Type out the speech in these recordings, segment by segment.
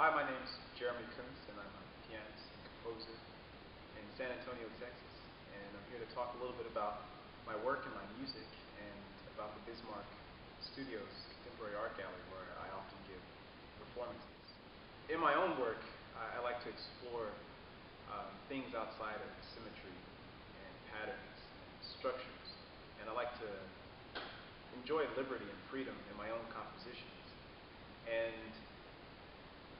Hi, my name is Jeremy Koontz, and I'm a pianist and composer in San Antonio, Texas. And I'm here to talk a little bit about my work and my music and about the Bismarck Studios Contemporary Art Gallery, where I often give performances. In my own work, I like to explore things outside of symmetry and patterns and structures. And I like to enjoy liberty and freedom in my own compositions. And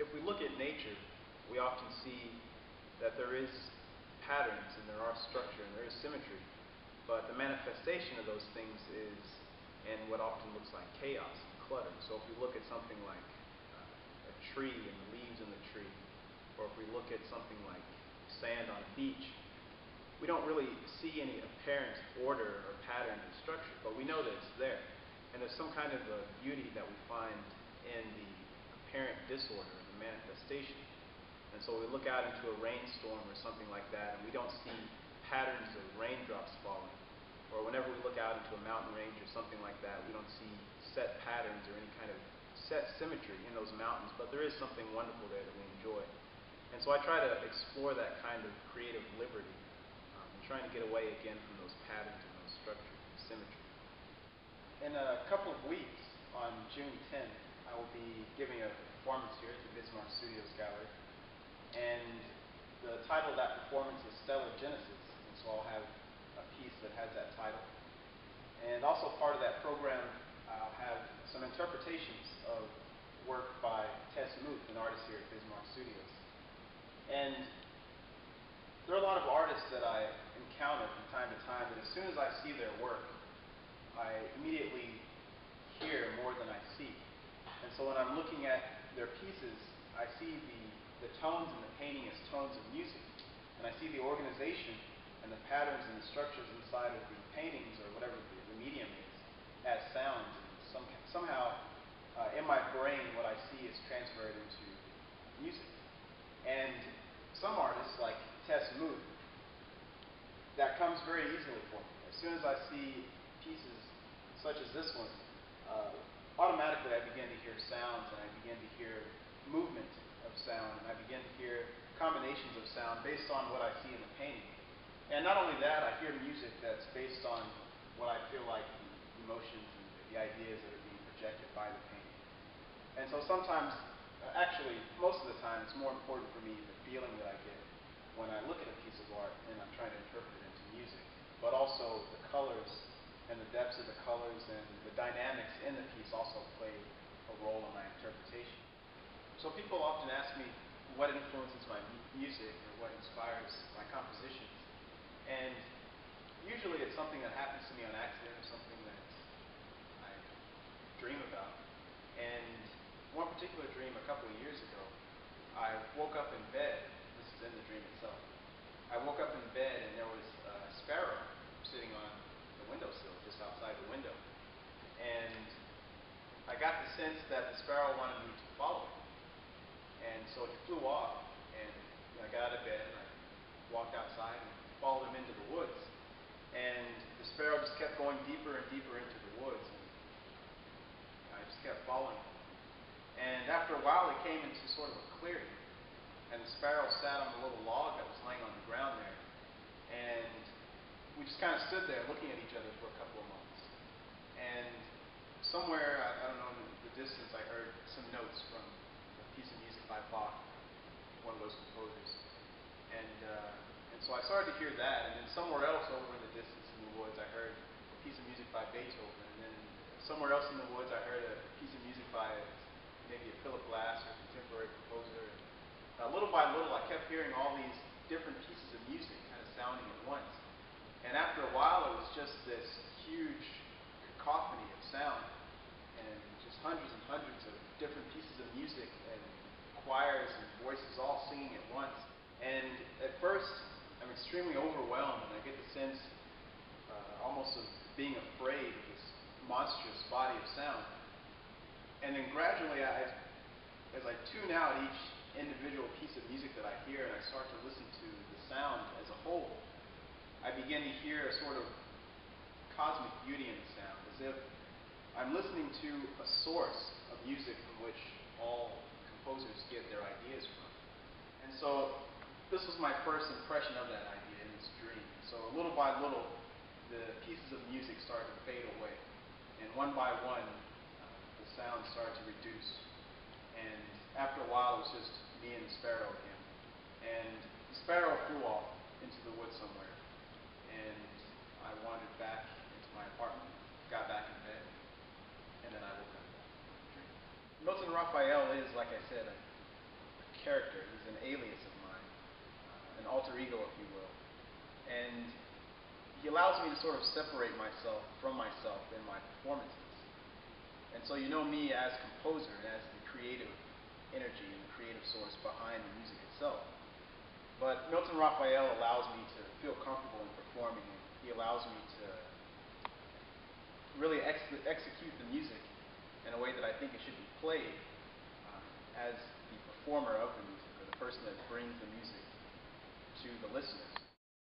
if we look at nature, we often see that there is patterns and there are structure and there is symmetry, but the manifestation of those things is in what often looks like chaos and clutter. So if we look at something like a tree and the leaves in the tree, or if we look at something like sand on a beach, we don't really see any apparent order or pattern or structure, but we know that it's there. And there's some kind of a beauty that we find in the apparent disorder and the manifestation. And so we look out into a rainstorm or something like that, and we don't see patterns of raindrops falling. Or whenever we look out into a mountain range or something like that, we don't see set patterns or any kind of set symmetry in those mountains, but there is something wonderful there that we enjoy. And so I try to explore that kind of creative liberty, and trying to get away again from those patterns and those structures and symmetry. In a couple of weeks, on June 10th, I will be giving a performance here at the Bismarck Studios Gallery. And the title of that performance is Stellar Genesis, and so I'll have a piece that has that title. And also part of that program, I'll have some interpretations of work by Tess Muth, an artist here at Bismarck Studios. And there are a lot of artists that I encounter from time to time that as soon as I see their work, I immediately hear more than I see. And so when I'm looking at their pieces, I see the tones in the painting as tones of music. And I see the organization and the patterns and the structures inside of the paintings or whatever the medium is as sounds. And somehow in my brain what I see is transferred into music. And some artists like Tess Muth, that comes very easily for me. As soon as I see pieces such as this one, automatically I begin to hear sounds, and I begin to hear movement of sound, and I begin to hear combinations of sound based on what I see in the painting. And not only that, I hear music that's based on what I feel like the emotions and the ideas that are being projected by the painting. And so sometimes, actually most of the time, it's more important for me the feeling that I get when I look at a piece of art and I'm trying to interpret it into music, but also the colors and the depths of the colors and the dynamics in the piece also play a role in my interpretation. So people often ask me what influences my music or what inspires my compositions. And usually it's something that happens to me on accident or something that I dream about. And one particular dream a couple of years ago, I woke up in bed. This is in the dream itself. I woke up in bed and there was a sparrow sitting on the windowsill, just outside the window. And I got the sense that the sparrow wanted me to follow it. And so he flew off, and I got out of bed and I walked outside and followed him into the woods. And the sparrow just kept going deeper and deeper into the woods, and I just kept following him. And after a while, it came into sort of a clearing, and the sparrow sat on a little log that was laying on the ground there. And we just kind of stood there looking at each other for a couple of moments. And somewhere, I don't know, in the distance, I heard some notes from a piece of music by Bach, one of those composers. And so I started to hear that, and then somewhere else over in the distance in the woods, I heard a piece of music by Beethoven, and then somewhere else in the woods, I heard a piece of music by maybe a Philip Glass or a contemporary composer. And little by little, I kept hearing all these different pieces of music kind of sounding at once. And after a while, it was just this huge cacophony of sound, and just hundreds and hundreds of different pieces of music, and choirs and voices all singing at once. And at first, I'm extremely overwhelmed, and I get the sense almost of being afraid of this monstrous body of sound. And then gradually, as I tune out each individual piece of music that I hear, and I start to listen to the sound as a whole, I begin to hear a sort of cosmic beauty in the sound, as if I'm listening to a source of music from which all composers get their ideas from. And so this was my first impression of that idea in this dream. So little by little, the pieces of music started to fade away. And one by one, the sound started to reduce. And after a while, it was just me and the sparrow again. And the sparrow flew off into the woods somewhere. And I wandered back into my apartment, got back in bed, and then I woke up. Milton Raphael is, like I said, a character. He's an alias of mine, an alter ego, if you will. And he allows me to sort of separate myself from myself in my performances. And so you know me as composer and as the creative energy and the creative source behind the music itself. But Milton Raphael allows me to feel comfortable in performing, and he allows me to really execute the music in a way that I think it should be played as the performer of the music, or the person that brings the music to the listener.